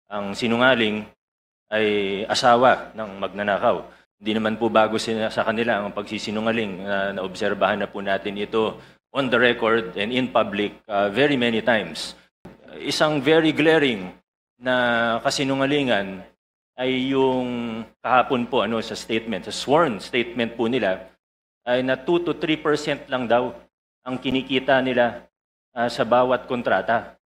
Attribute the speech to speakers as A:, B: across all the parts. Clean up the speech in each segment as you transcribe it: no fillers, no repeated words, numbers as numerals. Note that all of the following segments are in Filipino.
A: ang sinungaling ay asawa ng magnanakaw. Hindi naman po bago sa kanila ang pagsisinungaling. Naobserbahan na po natin ito on the record and in public very many times. Isang very glaring na kasinungalingan ay yung kahapon po sa statement, sa sworn statement po nila, ay na 2 to 3% lang daw ang kinikita nila sa bawat kontrata.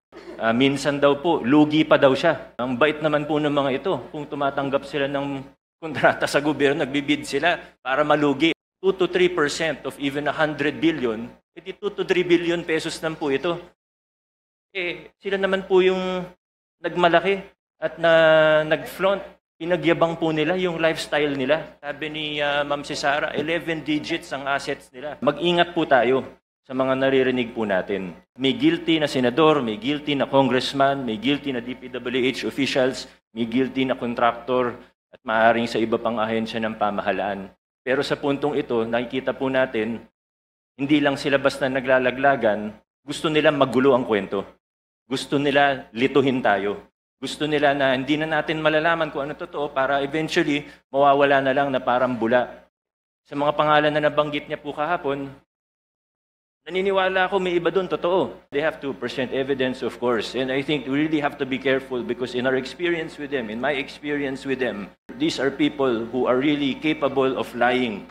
A: Minsan daw po, lugi pa daw siya. Ang bait naman po ng mga ito. Kung tumatanggap sila ng kontrata sa gobyerno, nagbibid sila para malugi. 2 to 3% of even 100 billion, edi 2 to 3 billion pesos lang po ito. Sila naman po yung nagmalaki at nag-flaunt. Pinagyabang po nila yung lifestyle nila. Sabi ni Ma'am Sara, 11 digits ang assets nila. Mag-ingat po tayo sa mga naririnig po natin. May guilty na senador, may guilty na congressman, may guilty na DPWH officials, may guilty na contractor, at maaaring sa iba pang ahensya ng pamahalaan. Pero sa puntong ito, nakikita po natin, hindi lang sila basta naglalaglagan, gusto nila magulo ang kwento. Gusto nila lituhin tayo. Gusto nila na hindi na natin malalaman kung ano totoo para eventually mawawala na lang na parang bula. Sa mga pangalan na nabanggit niya po kahapon, naniniwala ako may iba doon, totoo. They have to present evidence, of course. And I think we really have to be careful because in our experience with them, in my experience with them, these are people who are really capable of lying.